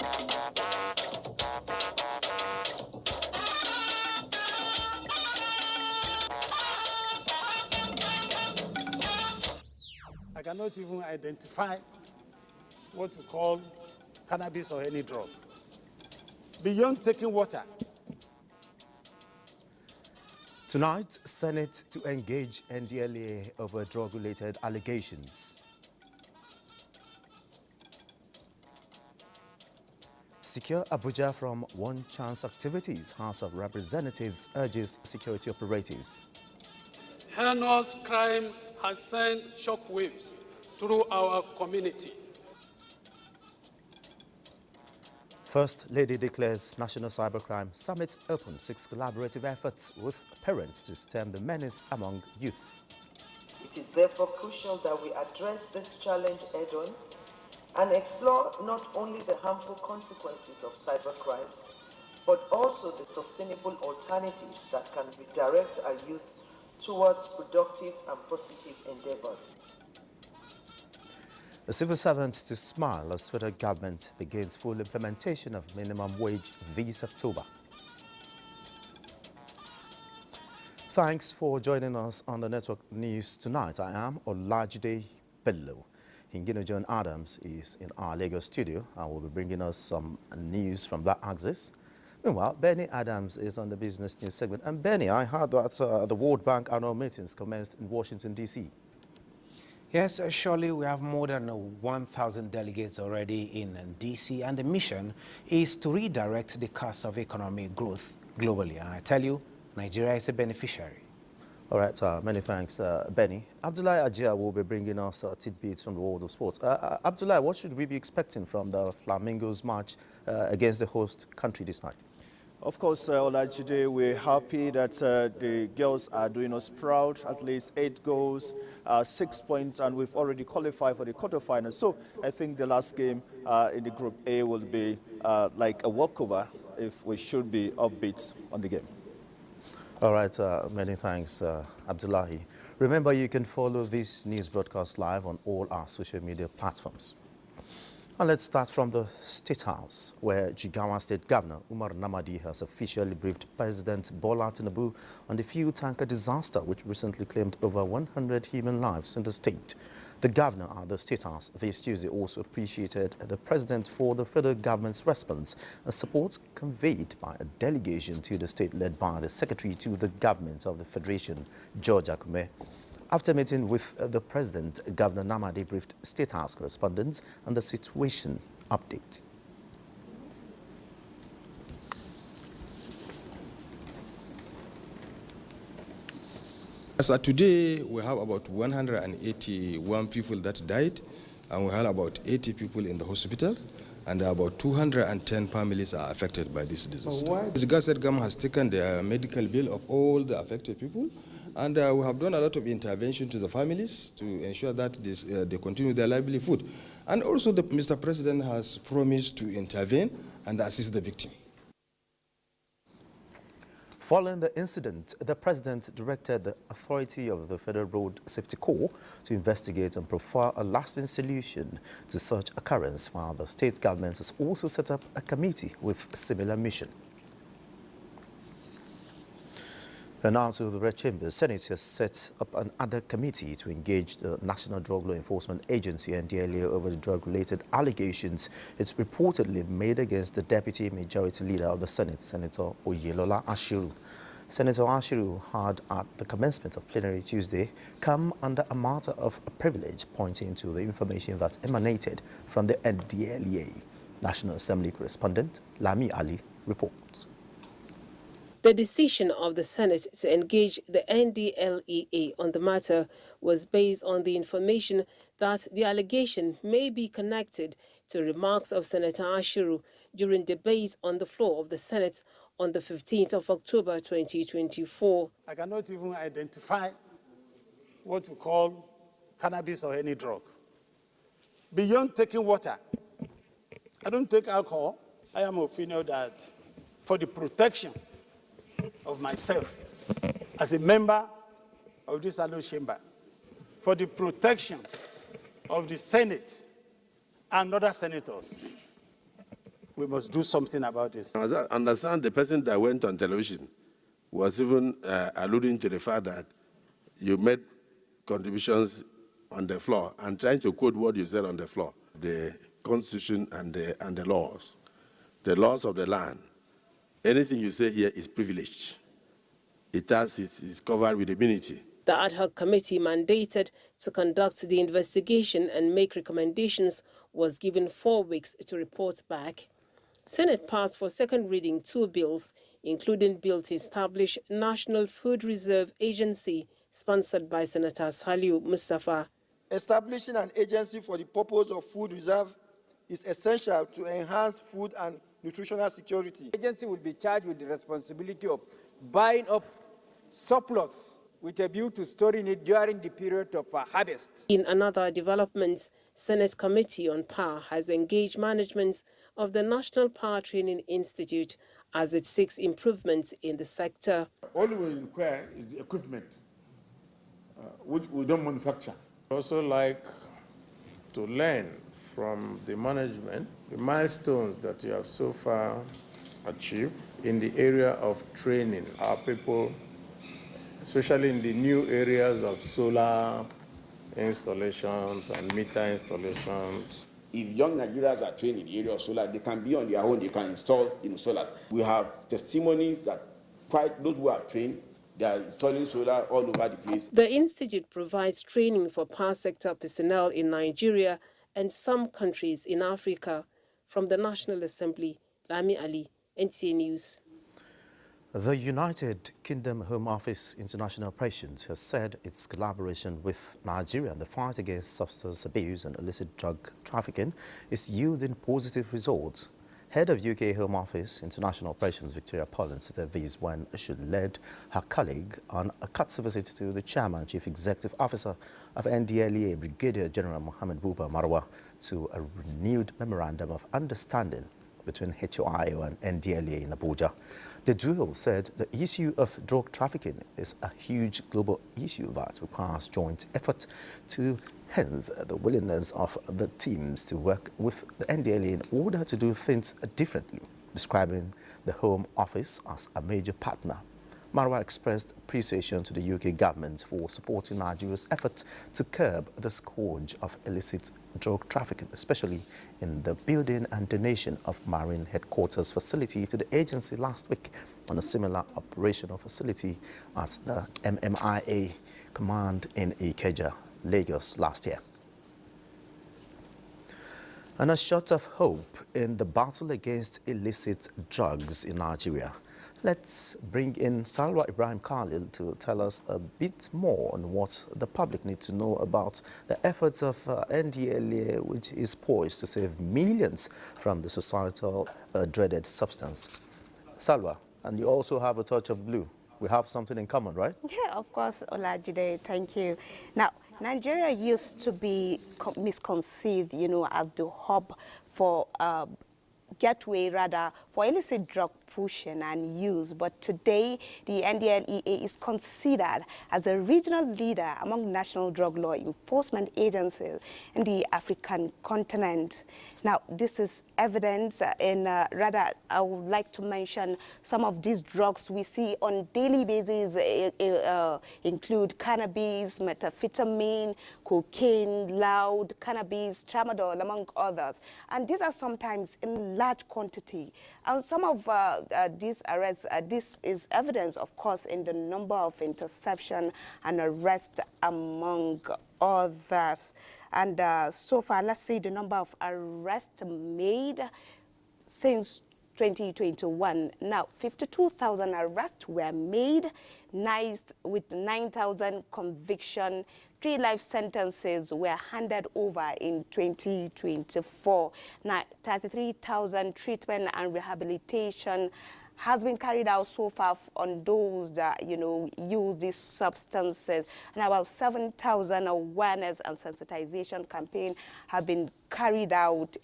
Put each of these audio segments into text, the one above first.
I cannot even identify what we call cannabis or any drug. Beyond taking water. Tonight, Senate to engage NDLEA over drug-related allegations. Secure Abuja from one-chance activities. House of Representatives urges security operatives. Heinous crime has sent shockwaves through our community. First Lady declares National Cybercrime Summit open, 6 collaborative efforts with parents to stem the menace among youth. It is therefore crucial that we address this challenge head-on and explore not only the harmful consequences of cybercrimes, but also the sustainable alternatives that can redirect our youth towards productive and positive endeavors. The civil servants to smile as federal government begins full implementation of minimum wage this October. Thanks for joining us on the Network News tonight. I am Olajide Bello. Hingino John Adams is in our Lagos studio and will be bringing us some news from that axis. Meanwhile, Benny Adams is on the business news segment. And Benny, I heard that the World Bank annual meetings commenced in Washington, D.C. Yes, surely we have more than 1,000 delegates already in D.C. and the mission is to redirect the course of economic growth globally. And I tell you, Nigeria is a beneficiary. All right, many thanks, Benny. Abdullahi Ajia will be bringing us tidbits from the world of sports. Abdullahi, what should we be expecting from the Flamingos match against the host country this night? Of course, Olajide, we're happy that the girls are doing us proud. At least 8 goals, 6 points, and we've already qualified for the quarterfinals. So I think the last game in the Group A will be like a walkover if we should be upbeat on the game. All right, many thanks, Abdullahi. Remember, you can follow this news broadcast live on all our social media platforms. And let's start from the State House, where Jigawa State Governor Umar Namadi has officially briefed President Bola Tinubu on the fuel tanker disaster, which recently claimed over 100 human lives in the state. The governor at the State House this Tuesday also appreciated the president for the federal government's response and support conveyed by a delegation to the state led by the Secretary to the Government of the Federation, George Akume. After meeting with the president, Governor Namadi briefed State House correspondents on the situation update. As of today, we have about 181 people that died, and we have about 80 people in the hospital, and about 210 families are affected by this disaster. The Jigawa State government has taken the medical bill of all the affected people, and we have done a lot of intervention to the families to ensure that they continue their livelihood. And also, Mr. President has promised to intervene and assist the victim. Following the incident, the president directed the authority of the Federal Road Safety Corps to investigate and profile a lasting solution to such occurrence, while the state government has also set up a committee with a similar mission. And now to the Red Chamber, Senate has set up another committee to engage the National Drug Law Enforcement Agency NDLEA over the drug-related allegations it's reportedly made against the Deputy Majority Leader of the Senate, Senator Oyelola Ashiru. Senator Ashiru had, at the commencement of plenary Tuesday, come under a matter of privilege, pointing to the information that emanated from the NDLEA. National Assembly correspondent Lami Ali reports. The decision of the Senate to engage the NDLEA on the matter was based on the information that the allegation may be connected to remarks of Senator Ashiru during debate on the floor of the Senate on the 15th of October 2024. I cannot even identify what we call cannabis or any drug. Beyond taking water, I don't take alcohol. I am of opinion that for the protection of myself as a member of this annual chamber, for the protection of the Senate and other senators, we must do something about this. I understand the person that went on television was even alluding to the fact that you made contributions on the floor and trying to quote what you said on the floor, the Constitution and the laws of the land. Anything you say here is privileged. It's covered with immunity. The ad hoc committee mandated to conduct the investigation and make recommendations was given 4 weeks to report back. Senate passed for second reading 2 bills, including bill to establish National Food Reserve Agency, sponsored by Senator Saliu Mustafa. Establishing an agency for the purpose of food reserve is essential to enhance food and nutritional security. The agency will be charged with the responsibility of buying up surplus with a view to storing it during the period of harvest. In another development, Senate Committee on Power has engaged management of the National Power Training Institute as it seeks improvements in the sector. All we require is the equipment, which we don't manufacture. I also like to learn from the management the milestones that you have so far achieved in the area of training our people, especially in the new areas of solar installations and meter installations. If young Nigerians are trained in the area of solar, they can be on their own, they can install solar. We have testimonies that quite those who are trained, they are installing solar all over the place. The institute provides training for power sector personnel in Nigeria and some countries in Africa. From the National Assembly, Lami Ali, NTA News. The United Kingdom Home Office International Operations has said its collaboration with Nigeria in the fight against substance abuse and illicit drug trafficking is yielding positive results. Head of UK Home Office International Operations Victoria Pollins said this when she led her colleague on a courtesy visit to the Chairman Chief Executive Officer of NDLEA, Brigadier General Mohammed Buba Marwa, to a renewed memorandum of understanding between HOIO and NDLEA in Abuja. The duo said the issue of drug trafficking is a huge global issue that requires joint effort, to hence the willingness of the teams to work with the NDLEA in order to do things differently, describing the Home Office as a major partner. Marwa expressed appreciation to the UK government for supporting Nigeria's effort to curb the scourge of illicit drug trafficking, especially in the building and donation of Marine Headquarters facility to the agency last week on a similar operational facility at the MMIA command in Ikeja, Lagos last year. And a shot of hope in the battle against illicit drugs in Nigeria. Let's bring in Salwa Ibrahim Khalil to tell us a bit more on what the public need to know about the efforts of NDLEA, which is poised to save millions from the societal dreaded substance. Salwa, and you also have a touch of blue. We have something in common, right? Yeah, of course, Olajide, thank you. Now, Nigeria used to be misconceived, as the hub for gateway, rather, for illicit drug pushing and use, but today the NDLEA is considered as a regional leader among national drug law enforcement agencies in the African continent. Now, this is evidence in, rather, I would like to mention some of these drugs we see on daily basis include cannabis, methamphetamine, cocaine, loud, cannabis, tramadol, among others. And these are sometimes in large quantity. And some of these arrests, this is evidence, of course, in the number of interception and arrest among others. And so far, let's see the number of arrests made since 2021. Now, 52,000 arrests were made, with 9,000 convictions. 3 life sentences were handed over in 2024. Now, 33,000 treatment and rehabilitation has been carried out so far on those that, use these substances. And about 7,000 awareness and sensitization campaign have been carried out,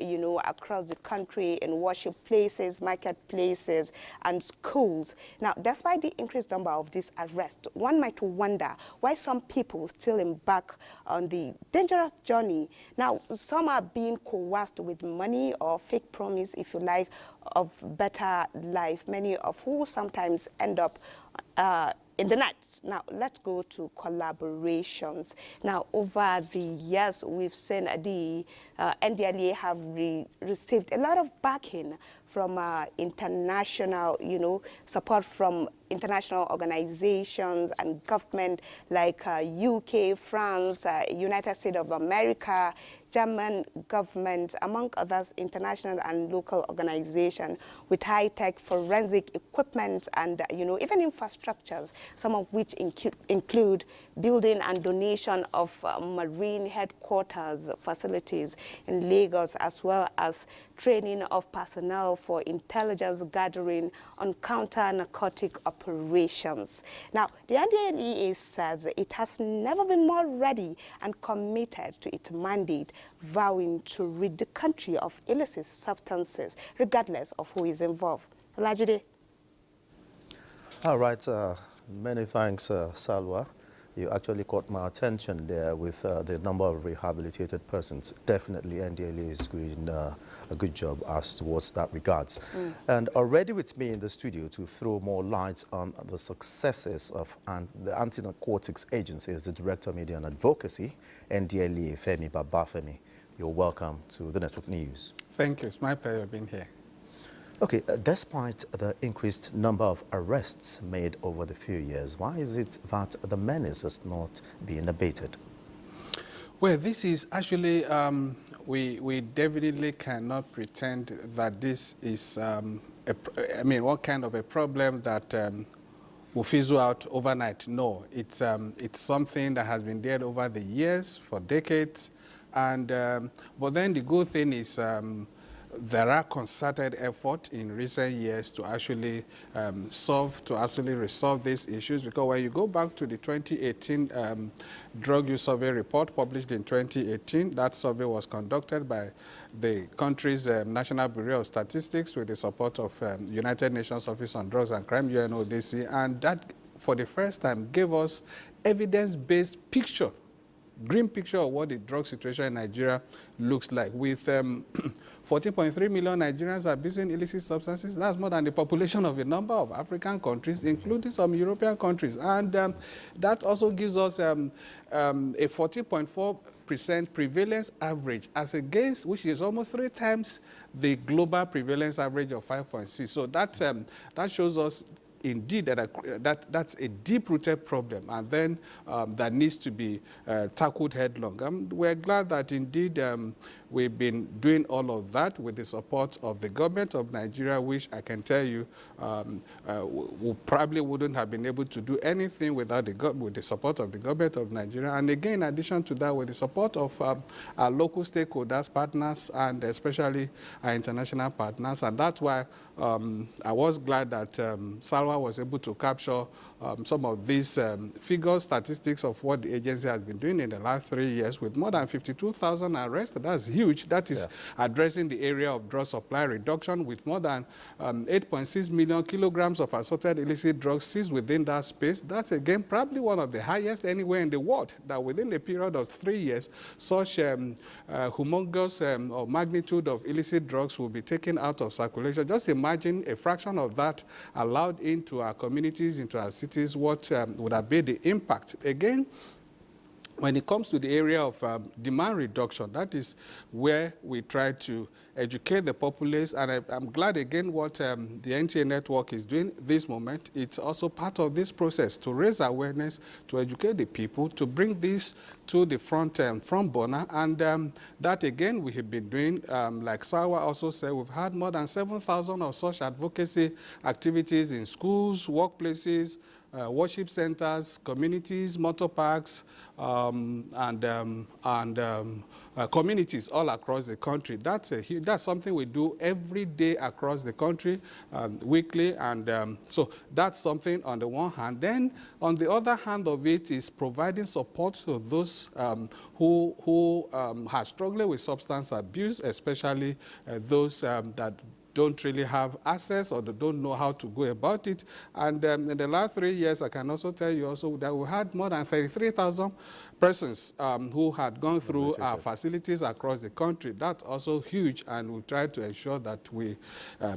across the country in worship places, marketplaces, and schools. Now, despite the increased number of these arrests, one might wonder why some people still embark on the dangerous journey. Now, some are being coerced with money or fake promise, if you like, of better life, many of who sometimes end up in the night. Now, let's go to collaborations. Now, over the years, we've seen the NDLEA have received a lot of backing from international, support from international organizations and government like UK, France, United States of America, German government, among others, international and local organizations with high-tech forensic equipment and, even infrastructures, some of which include building and donation of marine headquarters facilities in Lagos, as well as training of personnel for intelligence gathering on counter-narcotic operations. Now, the NDLEA says it has never been more ready and committed to its mandate, vowing to rid the country of illicit substances, regardless of who is involved. Olajide. All right, many thanks, Salwa. You actually caught my attention there with the number of rehabilitated persons. Definitely, NDLEA is doing a good job as towards that regards. And already with me in the studio to throw more light on the successes of the anti-narcotics agency is the Director of Media and Advocacy, NDLEA, Femi Babafemi. You're welcome to the Network News. Thank you. It's my pleasure being here. Okay, despite the increased number of arrests made over the few years, why is it that the menace has not been abated? Well, this is actually, we definitely cannot pretend that this is, what kind of a problem that will fizzle out overnight. No, it's something that has been there over the years, for decades. And, but then the good thing is, there are concerted efforts in recent years to actually resolve these issues, because when you go back to the 2018 drug use survey report published in 2018, that survey was conducted by the country's National Bureau of Statistics with the support of United Nations Office on Drugs and Crime, UNODC, and that for the first time gave us evidence-based picture, green picture of what the drug situation in Nigeria looks like, with 14.3 million Nigerians abusing illicit substances. That's more than the population of a number of African countries, including some European countries. And that also gives us a 14.4% prevalence average, as against, which is almost 3 times the global prevalence average of 5.6. So that shows us indeed that's a deep-rooted problem, and then that needs to be tackled headlong. We're glad that indeed we've been doing all of that with the support of the government of Nigeria, which I can tell you we probably wouldn't have been able to do anything without with the support of the government of Nigeria. And again, in addition to that, with the support of our local stakeholders, partners, and especially our international partners. And that's why I was glad that Salwa was able to capture some of these figures, statistics of what the agency has been doing in the last 3 years, with more than 52,000 arrests. That's huge. That is addressing the area of drug supply reduction, with more than 8.6 million kilograms of assorted illicit drugs seized within that space. That's, again, probably one of the highest anywhere in the world, that within a period of 3 years, such humongous or magnitude of illicit drugs will be taken out of circulation. Just imagine a fraction of that allowed into our communities, into our cities, what would have been the impact. Again, when it comes to the area of demand reduction, that is where we try to educate the populace. And I'm glad, again, what the NTA network is doing this moment. It's also part of this process to raise awareness, to educate the people, to bring this to the front burner. And that, again, we have been doing. Like Sawa also said, we've had more than 7,000 of such advocacy activities in schools, workplaces, worship centers, communities, motor parks, and communities all across the country. That's something we do every day across the country, weekly, and so that's something on the one hand. Then on the other hand of it is providing support to those who are struggling with substance abuse, especially those that don't really have access or they don't know how to go about it. And in the last 3 years, I can also tell you also that we had more than 33,000 persons who had gone through our facilities across the country. That's also huge, and we try to ensure that we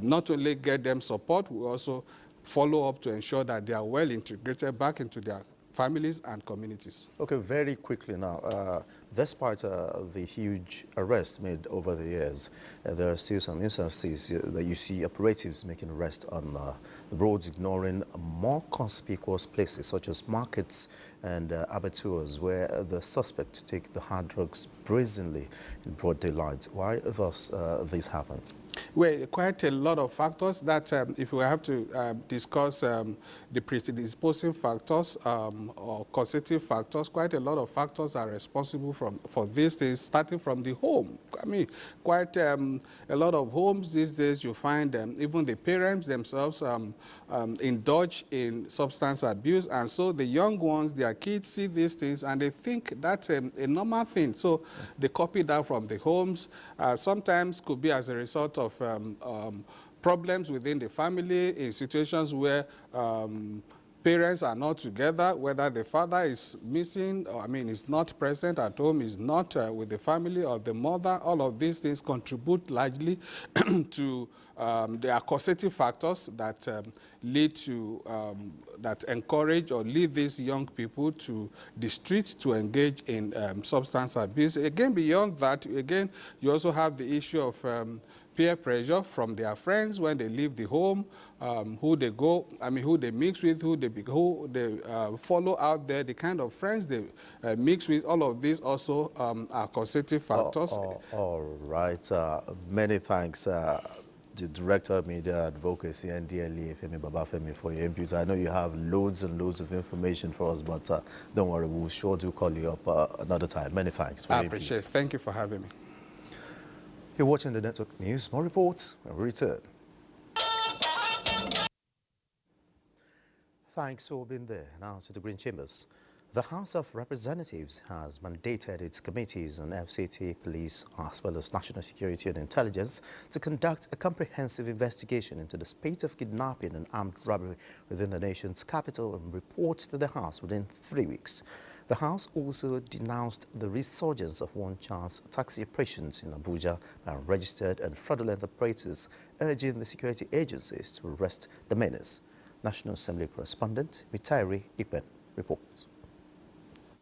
not only get them support, we also follow up to ensure that they are well integrated back into their families and communities. Okay, very quickly now, despite the huge arrests made over the years, there are still some instances that you see operatives making arrests on the roads, ignoring more conspicuous places such as markets and abattoirs where the suspect take the hard drugs brazenly in broad daylight. Why does this happen? Well, quite a lot of factors that if we have to discuss the predisposing factors or causative factors, quite a lot of factors are responsible for these things, starting from the home. I mean, quite a lot of homes these days, you find even the parents themselves indulge in substance abuse, and so the young ones, their kids see these things and they think that's a normal thing. So they copy that from the homes. Sometimes could be as a result of problems within the family, in situations where parents are not together, whether the father is missing, or is not present at home, is not with the family, or the mother. All of these things contribute largely to there are causative factors that lead to, that encourage or lead these young people to the streets to engage in substance abuse. Again, beyond that, again, you also have the issue of peer pressure from their friends when they leave the home, who they go, who they mix with, who they follow out there, the kind of friends they mix with. All of these also are causative factors. All right. Many thanks, the Director of Media Advocacy and DLE, Femi Babafemi, for your input. I know you have loads and loads of information for us, but don't worry, we'll sure do call you up another time. Many thanks for your input. I appreciate it. Thank you for having me. You're watching the Network News. More reports when we return. Thanks for being there. Now to the Green Chambers. The House of Representatives has mandated its committees on FCT, police, as well as national security and intelligence to conduct a comprehensive investigation into the spate of kidnapping and armed robbery within the nation's capital and report to the House within 3 weeks. The House also denounced the resurgence of one-chance taxi operations in Abuja by unregistered and fraudulent operators, urging the security agencies to arrest the menace. National Assembly correspondent Mitairi Ipen reports.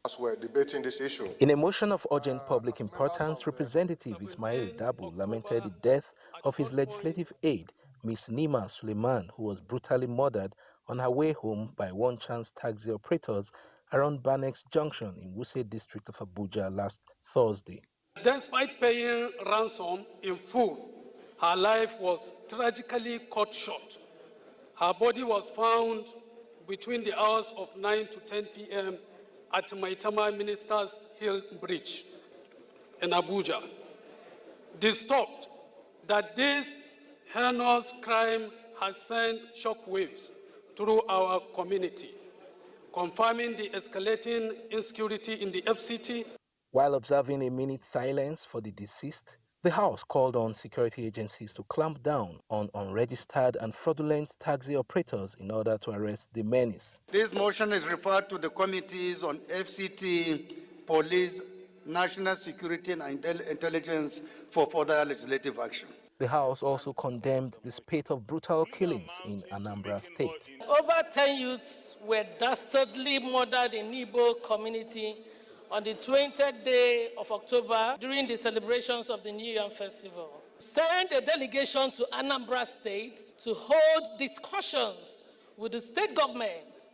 As we're debating this issue. In a motion of urgent public importance, Representative Ismail Dabu lamented the death of his legislative aide, Ms. Nima Suleiman, who was brutally murdered on her way home by one-chance taxi operators around Banex Junction in Wuse district of Abuja last Thursday. Despite paying ransom in full, her life was tragically cut short. Her body was found between the hours of 9 to 10 p.m. at Maitama Ministers Hill Bridge in Abuja. Disturbed that this heinous crime has sent shockwaves through our community, confirming the escalating insecurity in the FCT. While observing a minute silence for the deceased, the House called on security agencies to clamp down on unregistered and fraudulent taxi operators in order to arrest the menace. This motion is referred to the committees on FCT, police, national security and intelligence for further legislative action. The House also condemned the spate of brutal killings in Anambra State. Over 10 youths were dastardly murdered in Igbo community on the 20th day of October during the celebrations of the New Yam Festival. Send a delegation to Anambra State to hold discussions with the state government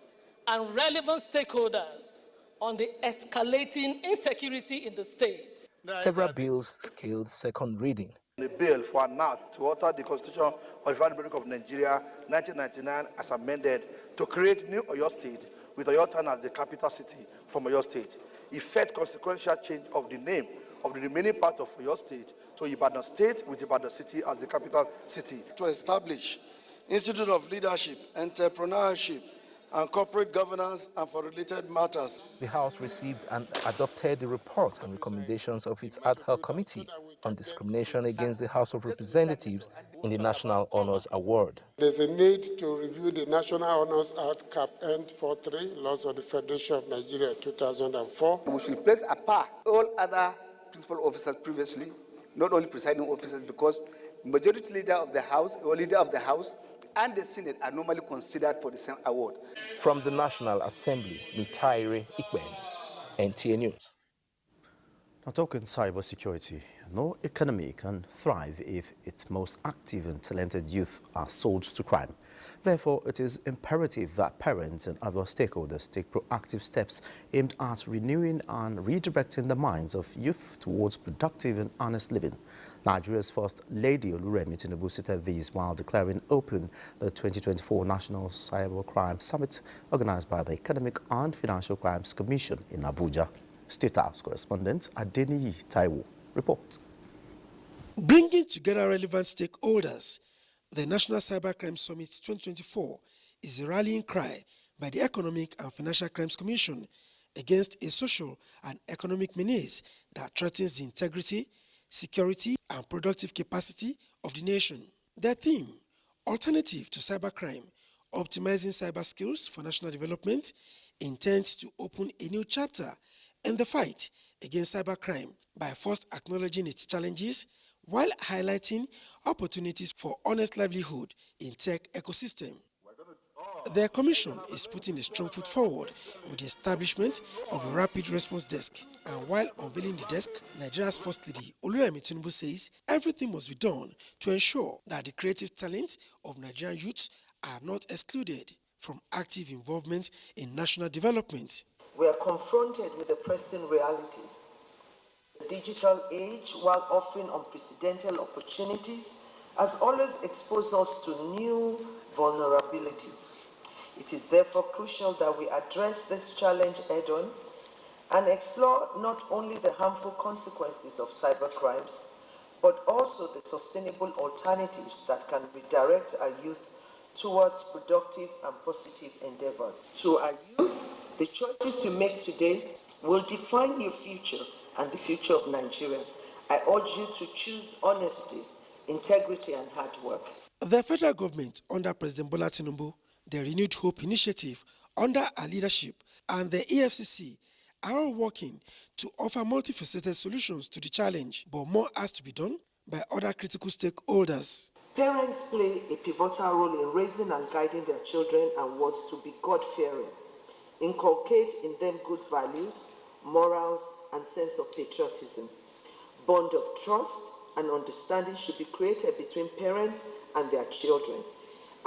and relevant stakeholders on the escalating insecurity in the state. Several bills scaled second reading. A bill for an act to alter the Constitution of the Federal Republic of Nigeria, 1999, as amended, to create new Oyo State with Oyo Town as the capital city from Oyo State. Effect consequential change of the name of the remaining part of your state to Ibadan State, with Ibadan City as the capital city. To establish Institute of Leadership, Entrepreneurship, and Corporate Governance, and for related matters. The House received and adopted the report and recommendations of its ad hoc committee on discrimination against the House of Representatives in the National Honours Award. There's a need to review the National Honours Act Cap N 43, Laws of the Federation of Nigeria 2004. We should place apart all other principal officers previously, not only presiding officers, because majority leader of the House or leader of the House and the Senate are normally considered for the same award. From the National Assembly, Mitaire Ikben, NTA News. Now, talking cybersecurity, no economy can thrive if its most active and talented youth are sold to crime. Therefore, it is imperative that parents and other stakeholders take proactive steps aimed at renewing and redirecting the minds of youth towards productive and honest living. Nigeria's First Lady Oluremi Tinubu stated this while declaring open the 2024 National Cybercrime Summit organized by the Economic and Financial Crimes Commission in Abuja. State House correspondent Adeniyi Taiwo reports. Bringing together relevant stakeholders, the National Cybercrime Summit 2024 is a rallying cry by the Economic and Financial Crimes Commission against a social and economic menace that threatens the integrity, security, and productive capacity of the nation. Their theme, Alternative to Cybercrime, Optimizing Cyber Skills for National Development, intends to open a new chapter in the fight against cybercrime by first acknowledging its challenges while highlighting opportunities for honest livelihood in tech ecosystem. The Commission is putting a strong foot forward with the establishment of a rapid response desk, and while unveiling the desk, Nigeria's First Lady Oluremi Tinubu says everything must be done to ensure that the creative talent of Nigerian youths are not excluded from active involvement in national development. We are confronted with a pressing reality. The digital age, while offering unprecedented opportunities, has always exposed us to new vulnerabilities. It is therefore crucial that we address this challenge head-on and explore not only the harmful consequences of cybercrimes, but also the sustainable alternatives that can redirect our youth towards productive and positive endeavors. To our youth, the choices you make today will define your future and the future of Nigeria. I urge you to choose honesty, integrity, and hard work. The federal government under President Bola Tinubu, the Renewed Hope Initiative under our leadership, and the EFCC are all working to offer multifaceted solutions to the challenge, but more has to be done by other critical stakeholders. Parents play a pivotal role in raising and guiding their children and wards to be God-fearing, inculcate in them good values, morals, and sense of patriotism. Bond of trust and understanding should be created between parents and their children,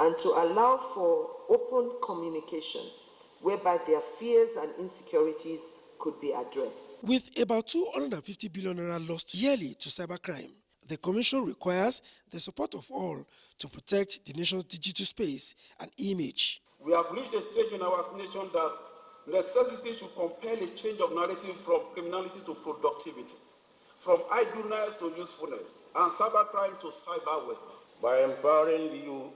and to allow for open communication whereby their fears and insecurities could be addressed. With about 250 billion naira lost yearly to cybercrime, the Commission requires the support of all to protect the nation's digital space and image. We have reached a stage in our nation that necessity should compel a change of narrative from criminality to productivity, from idleness to usefulness, and cybercrime to cyber wealth. By empowering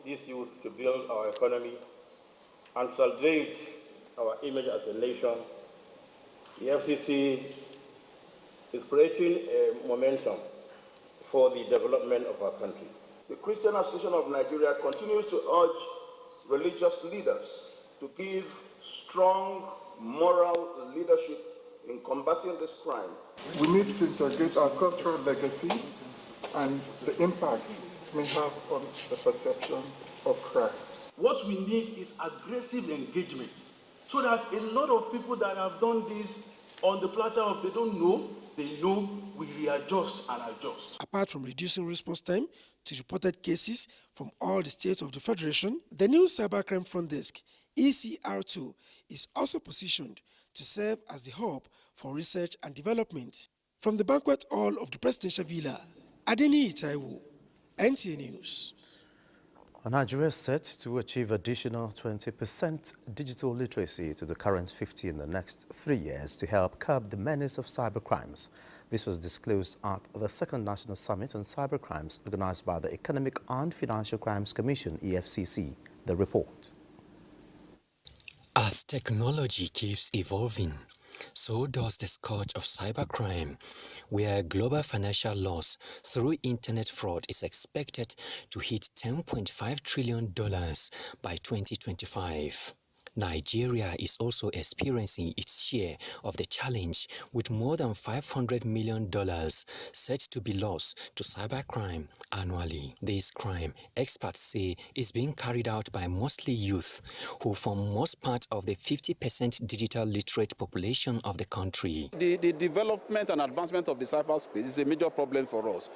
these youth to build our economy and salvage our image as a nation, the FCC is creating a momentum for the development of our country. The Christian Association of Nigeria continues to urge religious leaders to give strong moral leadership in combating this crime. We need to integrate our cultural legacy and the impact it may have on the perception of crime. What we need is aggressive engagement so that a lot of people that have done this on the platter of they know, we readjust and adjust. Apart from reducing response time to reported cases from all the states of the Federation, the new Cybercrime Front Desk, ECR2, is also positioned to serve as the hub for research and development. From the banquet hall of the Presidential Villa, Adeniyi Taiwo, NTA News. Nigeria is set to achieve additional 20% digital literacy to the current 50 in the next 3 years to help curb the menace of cybercrimes. This was disclosed at the Second National Summit on Cybercrimes organized by the Economic and Financial Crimes Commission, EFCC. The report. As technology keeps evolving, so does the scourge of cybercrime, where global financial loss through internet fraud is expected to hit $10.5 trillion by 2025. Nigeria is also experiencing its share of the challenge, with more than $500 million set to be lost to cybercrime annually. This crime, experts say, is being carried out by mostly youth, who form most part of the 50% digital literate population of the country. The development and advancement of the cyberspace is a major problem for us.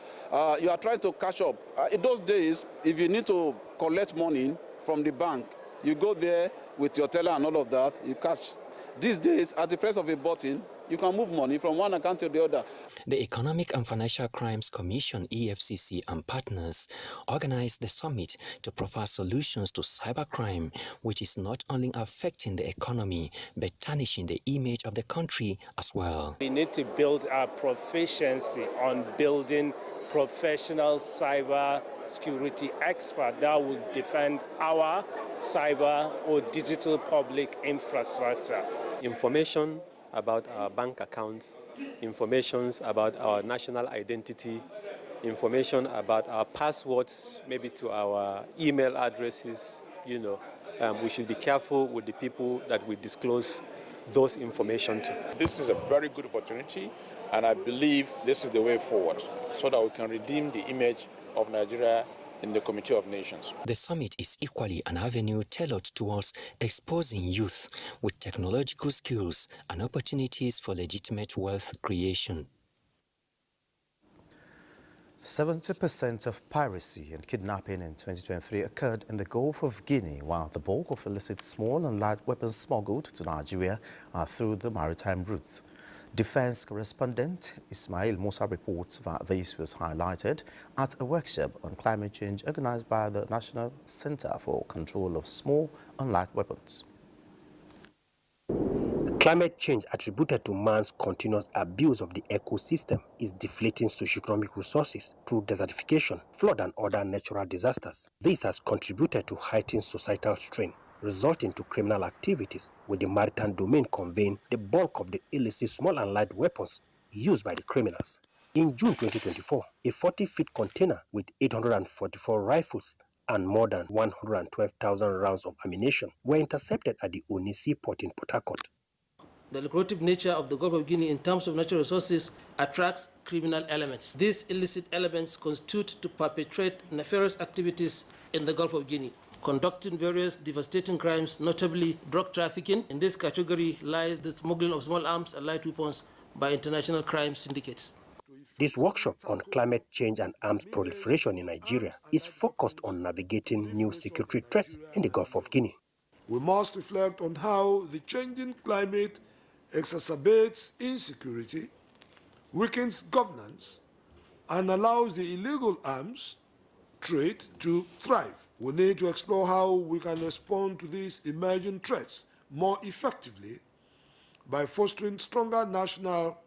You are trying to catch up. In those days, if you need to collect money from the bank, you go there with your teller and all of that, you catch. These days, at the press of a button, you can move money from one account to the other. The Economic and Financial Crimes Commission, EFCC, and partners organized the summit to provide solutions to cybercrime, which is not only affecting the economy, but tarnishing the image of the country as well. We need to build our proficiency on building professional cyber security expert that will defend our cyber or digital public infrastructure. Information about our bank accounts, information about our national identity, information about our passwords, maybe to our email addresses. We should be careful with the people that we disclose those information to. This is a very good opportunity, and I believe this is the way forward so that we can redeem the image of Nigeria in the Committee of Nations. The summit is equally an avenue tailored towards exposing youth with technological skills and opportunities for legitimate wealth creation. 70% of piracy and kidnapping in 2023 occurred in the Gulf of Guinea, while the bulk of illicit small and light weapons smuggled to Nigeria are through the maritime route. Defense correspondent Ismail Musa reports that this was highlighted at a workshop on climate change organized by the National Center for Control of Small and Light Weapons. Climate change attributed to man's continuous abuse of the ecosystem is deflating socioeconomic resources through desertification, flood and other natural disasters. This has contributed to heightened societal strain, resulting to criminal activities, with the maritime domain conveying the bulk of the illicit small and light weapons used by the criminals. In June 2024, a 40-foot container with 844 rifles and more than 112,000 rounds of ammunition were intercepted at the Onisi port in Port Harcourt. The lucrative nature of the Gulf of Guinea in terms of natural resources attracts criminal elements. These illicit elements constitute to perpetrate nefarious activities in the Gulf of Guinea, conducting various devastating crimes, notably drug trafficking. In this category lies the smuggling of small arms and light weapons by international crime syndicates. This workshop on climate change and arms proliferation in Nigeria is focused on navigating new security threats in the Gulf of Guinea. We must reflect on how the changing climate exacerbates insecurity, weakens governance, and allows the illegal arms trade to thrive. We need to explore how we can respond to these emerging threats more effectively by fostering stronger national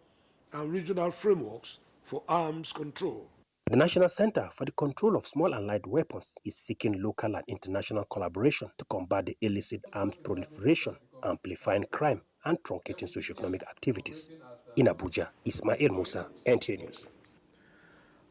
and regional frameworks for arms control. The National Center for the Control of Small and Light Weapons is seeking local and international collaboration to combat the illicit arms proliferation, amplifying crime and truncating socioeconomic activities. In Abuja, Ismail Musa, NTA News.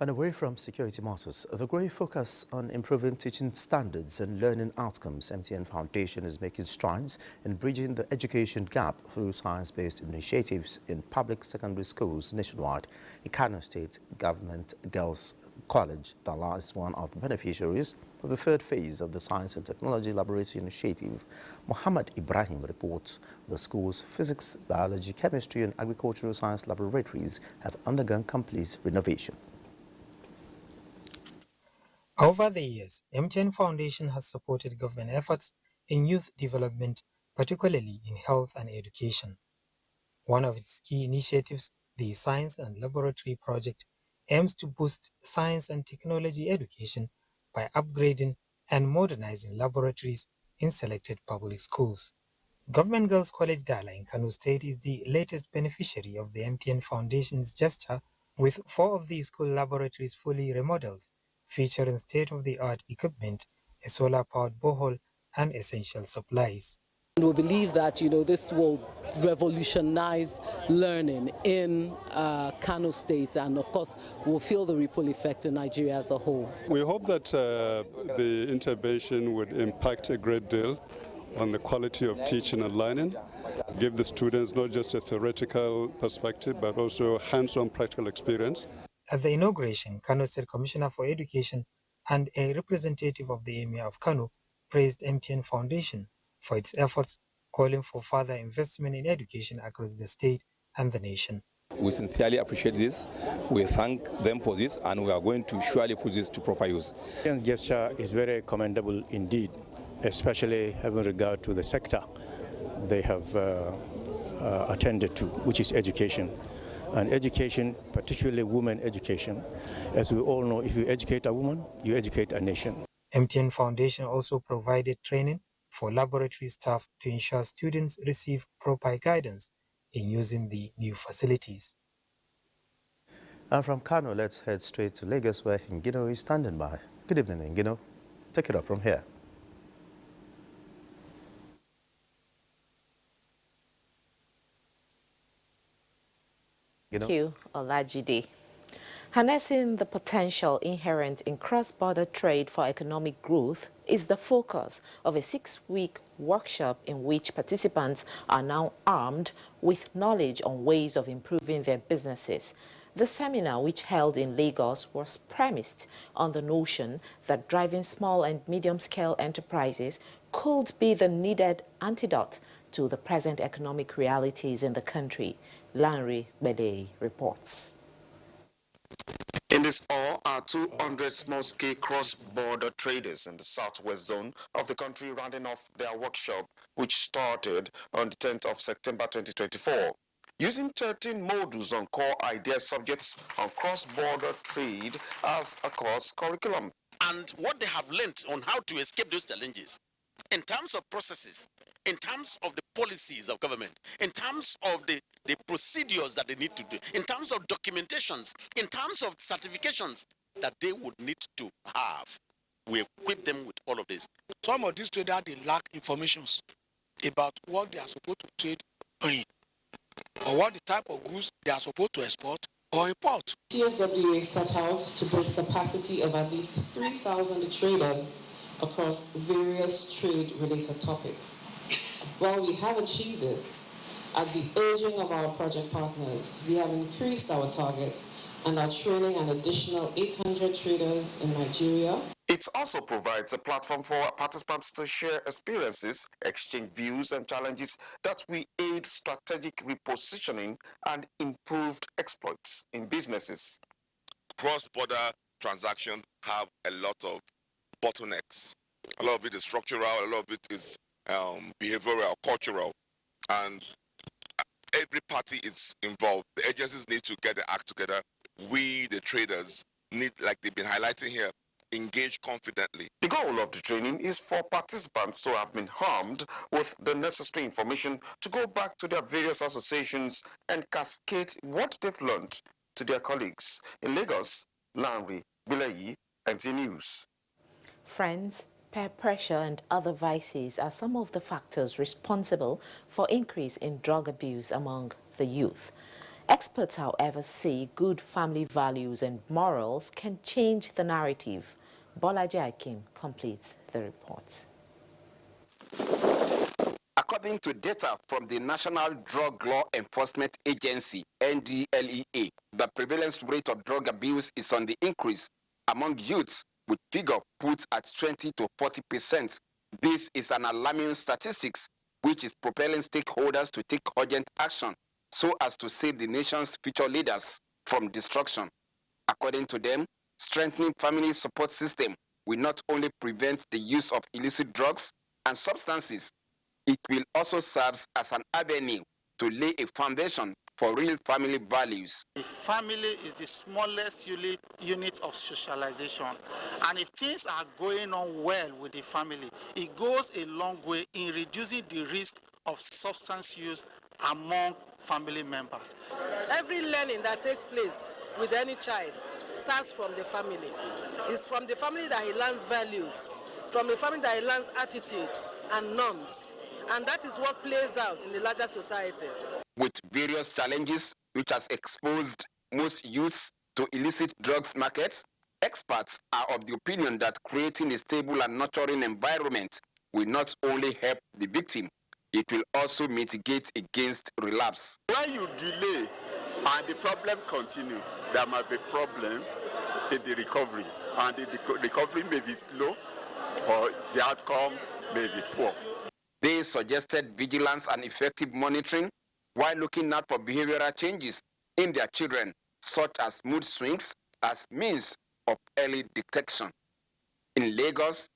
And away from security matters, the growing focus on improving teaching standards and learning outcomes, MTN Foundation is making strides in bridging the education gap through science-based initiatives in public secondary schools nationwide. In Kano State Government Girls College, Dala is one of the beneficiaries of the third phase of the Science and Technology Laboratory Initiative. Muhammad Ibrahim reports the school's physics, biology, chemistry and agricultural science laboratories have undergone complete renovation. Over the years, MTN Foundation has supported government efforts in youth development, particularly in health and education. One of its key initiatives, the Science and Laboratory Project, aims to boost science and technology education by upgrading and modernizing laboratories in selected public schools. Government Girls College Dala in Kano State is the latest beneficiary of the MTN Foundation's gesture, with 4 of the school laboratories fully remodeled, featuring state-of-the-art equipment, a solar-powered borehole, and essential supplies. We believe that, this will revolutionize learning in Kano State, and of course will feel the ripple effect in Nigeria as a whole. We hope that the intervention would impact a great deal on the quality of teaching and learning, give the students not just a theoretical perspective, but also hands-on practical experience. At the inauguration, Kano State Commissioner for Education and a representative of the Emir of Kano praised MTN Foundation for its efforts, calling for further investment in education across the state and the nation. We sincerely appreciate this. We thank them for this, and we are going to surely put this to proper use. This gesture is very commendable indeed, especially having regard to the sector they have attended to, which is education. And education, particularly women education, as we all know, if you educate a woman, you educate a nation. MTN Foundation also provided training for laboratory staff to ensure students receive proper guidance in using the new facilities. And from Kano, let's head straight to Lagos, where Ngino is standing by. Good evening, Ngino. Take it up from here. Thank you, Olajide. Harnessing the potential inherent in cross-border trade for economic growth is the focus of a 6-week workshop in which participants are now armed with knowledge on ways of improving their businesses. The seminar, which held in Lagos, was premised on the notion that driving small and medium-scale enterprises could be the needed antidote to the present economic realities in the country. Lanre Bede reports. In this all are 200 small-scale cross-border traders in the southwest zone of the country rounding off their workshop, which started on the 10th of September 2024. Using 13 modules on core idea subjects on cross-border trade as a course curriculum. And what they have learned on how to escape those challenges in terms of processes, in terms of the policies of government, in terms of the procedures that they need to do, in terms of documentations, in terms of certifications that they would need to have. We equip them with all of this. Some of these traders, they lack information about what they are supposed to trade in, or what the type of goods they are supposed to export or import. CFWA set out to build capacity of at least 3,000 traders across various trade-related topics. While we have achieved this, at the urging of our project partners, we have increased our target and are training an additional 800 traders in Nigeria. It also provides a platform for participants to share experiences, exchange views and challenges that will aid strategic repositioning and improved exploits in businesses. Cross-border transactions have a lot of bottlenecks. A lot of it is structural, a lot of it is behavioral, cultural, and every party is involved. The agencies need to get the act together. We, the traders, need, like they've been highlighting here, engage confidently. The goal of the training is for participants to have been armed with the necessary information to go back to their various associations and cascade what they've learned to their colleagues. In Lagos, Lanre Bede, NT News. Friends, peer pressure and other vices are some of the factors responsible for increase in drug abuse among the youth. Experts, however, say good family values and morals can change the narrative. Bolaji Akim completes the report. According to data from the National Drug Law Enforcement Agency, NDLEA, the prevalence rate of drug abuse is on the increase among youths, with figure put at 20 to 40%. This is an alarming statistics, which is propelling stakeholders to take urgent action so as to save the nation's future leaders from destruction. According to them, strengthening family support system will not only prevent the use of illicit drugs and substances, it will also serve as an avenue to lay a foundation for real family values. The family is the smallest unit of socialization, and if things are going on well with the family, it goes a long way in reducing the risk of substance use among family members. Every learning that takes place with any child starts from the family. It's from the family that he learns values, from the family that he learns attitudes and norms, and that is what plays out in the larger society. With various challenges which has exposed most youths to illicit drugs markets, experts are of the opinion that creating a stable and nurturing environment will not only help the victim, it will also mitigate against relapse. When you delay and the problem continues, there might be problem in the recovery, and the recovery may be slow or the outcome may be poor. They suggested vigilance and effective monitoring while looking out for behavioral changes in their children, such as mood swings, as means of early detection. In Lagos,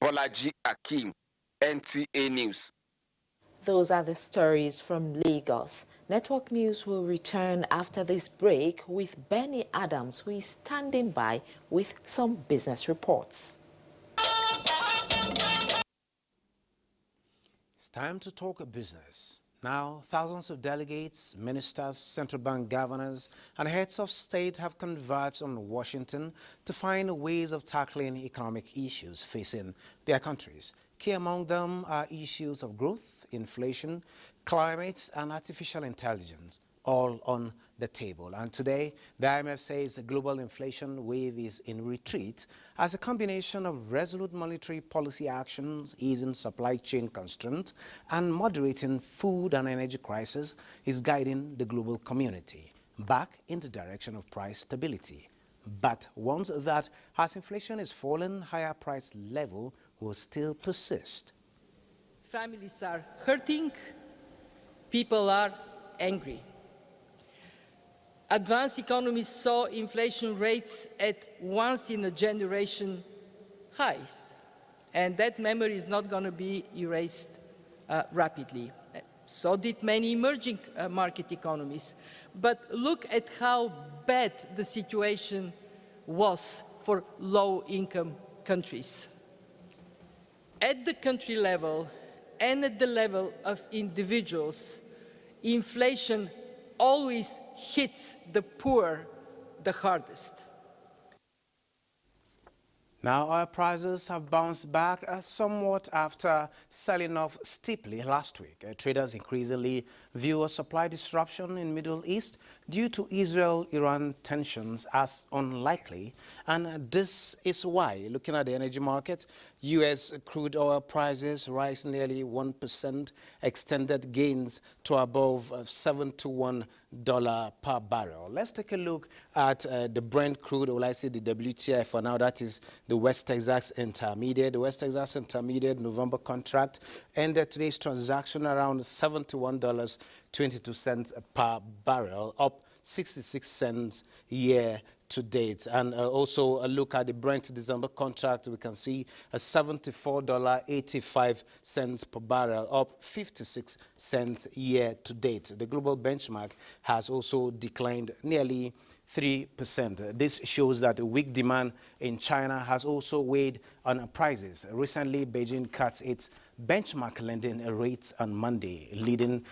Bolaji Akim, NTA News. Those are the stories from Lagos. Network News will return after this break with Benny Adams, who is standing by with some business reports. It's time to talk business. Now, thousands of delegates, ministers, central bank governors, and heads of state have converged on Washington to find ways of tackling economic issues facing their countries. Key among them are issues of growth, inflation, climate, and artificial intelligence, all on the table. And today, the IMF says the global inflation wave is in retreat as a combination of resolute monetary policy actions, easing supply chain constraints, and moderating food and energy crisis is guiding the global community back in the direction of price stability. But warns that as inflation is falling, higher price level will still persist. Families are hurting, people are angry. Advanced economies saw inflation rates at once-in-a-generation highs, and that memory is not going to be erased rapidly. So did many emerging market economies. But look at how bad the situation was for low-income countries. At the country level and at the level of individuals, inflation always hits the poor the hardest. Now, oil prices have bounced back somewhat after selling off steeply last week. Traders increasingly view a supply disruption in the Middle East due to Israel-Iran tensions as unlikely. And this is why, looking at the energy market, U.S. crude oil prices rise nearly 1%, extended gains to above $71 per barrel. Let's take a look at the Brent crude, or let's say the WTI for now. That is the West Texas Intermediate. The West Texas Intermediate November contract ended today's transaction around $71.22 per barrel, up 66 cents year to date. And also a look at the Brent December contract, we can see a $74.85 per barrel, up 56 cents year to date. The global benchmark has also declined nearly 3%. This shows that weak demand in China has also weighed on prices. Recently, Beijing cut its benchmark lending rates on Monday, lending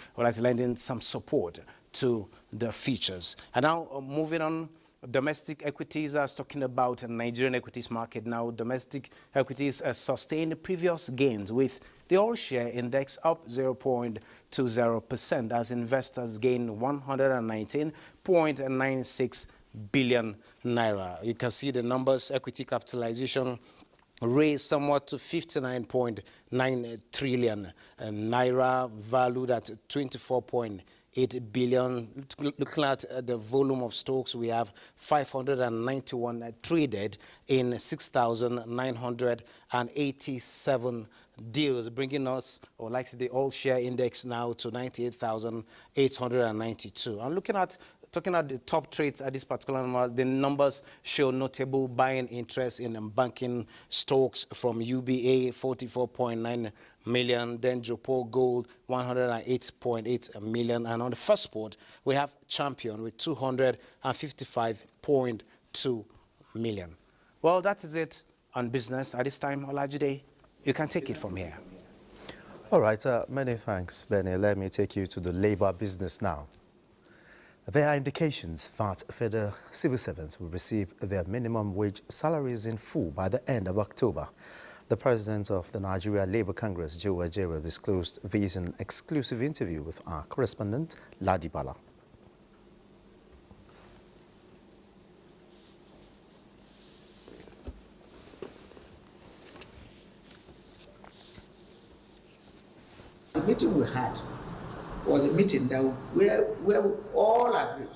some support to the futures. And now moving on, domestic equities, I was talking about Nigerian equities market. Now domestic equities sustained previous gains with the all-share index up 0.20% as investors gained 119.96 billion naira. You can see the numbers. Equity capitalization raised somewhat to 59.9 trillion naira, valued at 24.8 billion. Looking at the volume of stocks, we have 591 traded in 6,987 deals, bringing us, or like the all-share index now to 98,892. And talking at the top trades at this particular number, the numbers show notable buying interest in banking stocks from UBA, 44.9 million. Then Jopo Gold, 108.8 million. And on the first spot, we have Champion with 255.2 million. Well, that is it on business at this time. Olajide, you can take it from here. All right, many thanks, Benny. Let me take you to the labor business now. There are indications that federal civil servants will receive their minimum wage salaries in full by the end of October. The president of the Nigeria Labour Congress, Joe Ajero, disclosed this in an exclusive interview with our correspondent, Ladibala. The meeting we had was a meeting that where we all agreed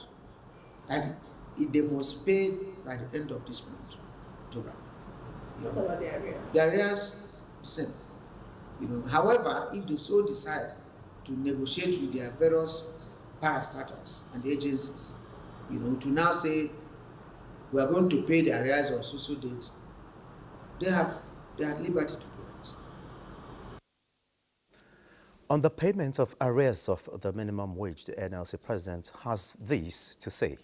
that they must pay by the end of this month, October. What about the arrears? The arrears, the same. However, if they so decide to negotiate with their various parastatals and agencies, to now say we are going to pay the arrears on so dates, they are at liberty to do it. On the payment of arrears of the minimum wage, the NLC president has this to say.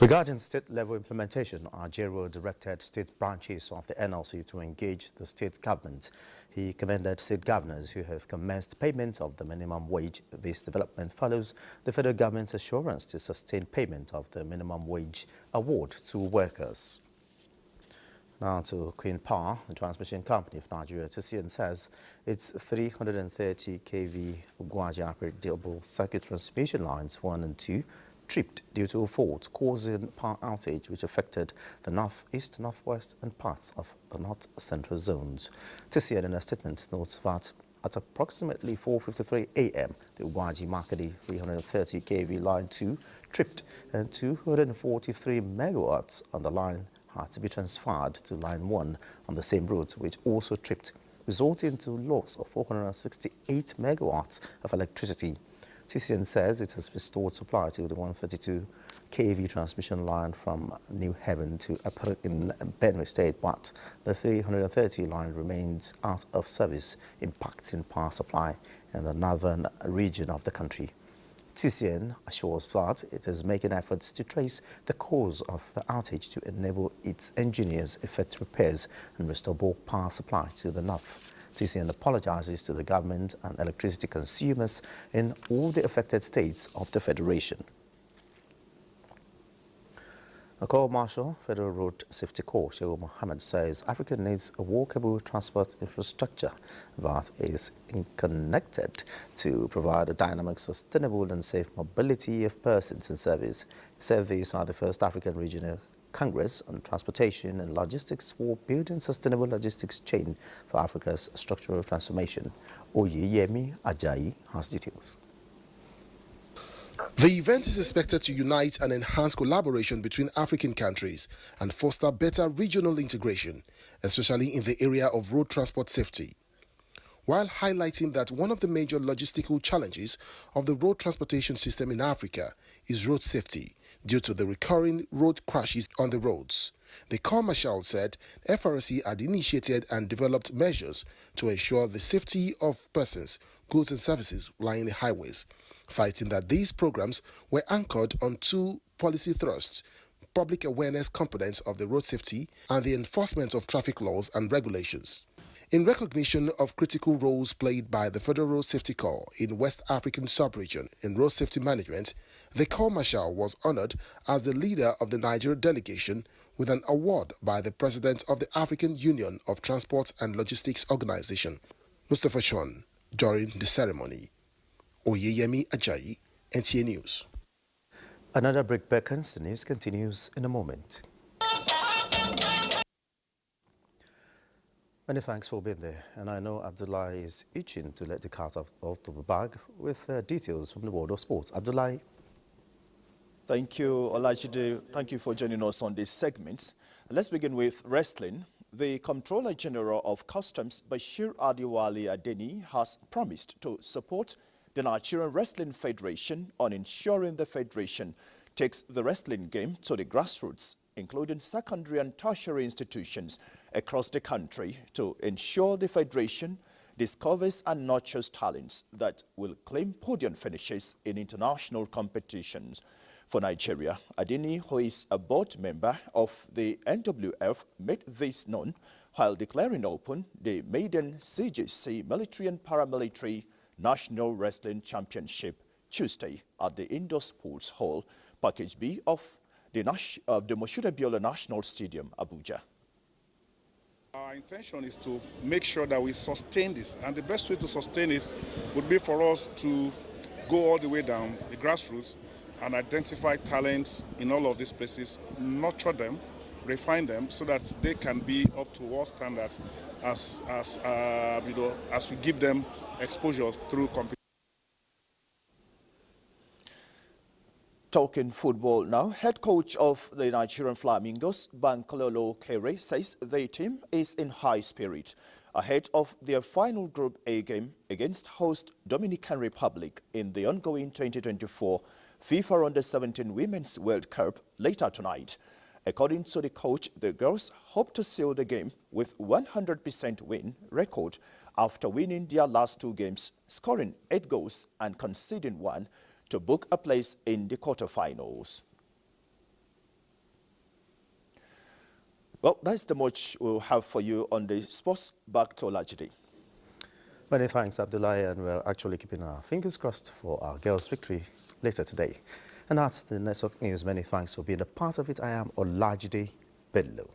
Regarding state-level implementation, Ajero directed state branches of the NLC to engage the state government. He commended state governors who have commenced payment of the minimum wage. This development follows the federal government's assurance to sustain payment of the minimum wage award to workers. Now to Queen Power, the transmission company of Nigeria, TCN, says its 330 kV Abuja double circuit transmission lines 1 and 2 tripped due to a fault, causing power outage which affected the northeast, northwest and parts of the north central zones. TCN in a statement notes that at approximately 4:53 a.m., the Uwaji Makadi 330 kV line 2 tripped and 243 megawatts on the line had to be transferred to line 1 on the same route, which also tripped, resulting to loss of 468 megawatts of electricity. TCN says it has restored supply to the 132 kV transmission line from New Haven to Apur in Benue State, but the 330 line remains out of service, impacting power supply in the northern region of the country. TCN assures that it is making efforts to trace the cause of the outage to enable its engineers effect repairs and restore bulk power supply to the north. TCN apologizes to the government and electricity consumers in all the affected states of the Federation. A Corps Marshal, Federal Road Safety Corps, Shehu Mohammed, says Africa needs a workable transport infrastructure that is connected to provide a dynamic, sustainable and safe mobility of persons and service. He said these are the first African Regional Congress on Transportation and Logistics for building sustainable logistics chain for Africa's structural transformation. Oyeyemi Ajayi has details. The event is expected to unite and enhance collaboration between African countries and foster better regional integration, especially in the area of road transport safety, while highlighting that one of the major logistical challenges of the road transportation system in Africa is road safety due to the recurring road crashes on the roads. The Corps Marshal said FRC had initiated and developed measures to ensure the safety of persons, goods and services lying the highways, citing that these programs were anchored on two policy thrusts: public awareness components of the road safety and the enforcement of traffic laws and regulations. In recognition of critical roles played by the Federal Road Safety Corps in West African sub-region in road safety management, the Corps Marshal was honored as the leader of the Nigeria delegation with an award by the President of the African Union of Transport and Logistics Organization, Mustafa Shon, during the ceremony. Oyeyemi Ajayi, NTA News. Another break beckons. The news continues in a moment. Many thanks for being there, and I know Abdullah is itching to let the cat out of the bag with details from the world of sports. Abdullah. Thank you, Olajide. Thank you for joining us on this segment. Let's begin with wrestling. the Comptroller General of Customs, Bashir Adiwali Adeni, has promised to support the Nigerian Wrestling Federation on ensuring the federation takes the wrestling game to the grassroots, including secondary and tertiary institutions across the country, to ensure the federation discovers and nurtures talents that will claim podium finishes in international competitions. For Nigeria, Adeni, who is a board member of the NWF, made this known while declaring open the maiden CJC Military and Paramilitary National Wrestling Championship Tuesday at the Indoor Sports Hall, Package B of the Moshood Abiola National Stadium, Abuja. Our intention is to make sure that we sustain this, and the best way to sustain it would be for us to go all the way down the grassroots and identify talents in all of these places, nurture them, refine them so that they can be up to world standards as we give them exposure through competition. Talking football now, head coach of the Nigerian Flamingos, Bankololo Kere, says the team is in high spirit ahead of their final Group A game against host Dominican Republic in the ongoing 2024 FIFA Under-17 Women's World Cup later tonight. According to the coach, the girls hope to seal the game with 100% win record after winning their last 2 games, scoring 8 goals and conceding 1 to book a place in the quarterfinals. Well, that's the much we'll have for you on the sports. Back to Olajide. Many thanks, Abdullahi, and we're actually keeping our fingers crossed for our girls' victory later today. And that's the Network News. Many thanks for being a part of it. I am Olajide Bello.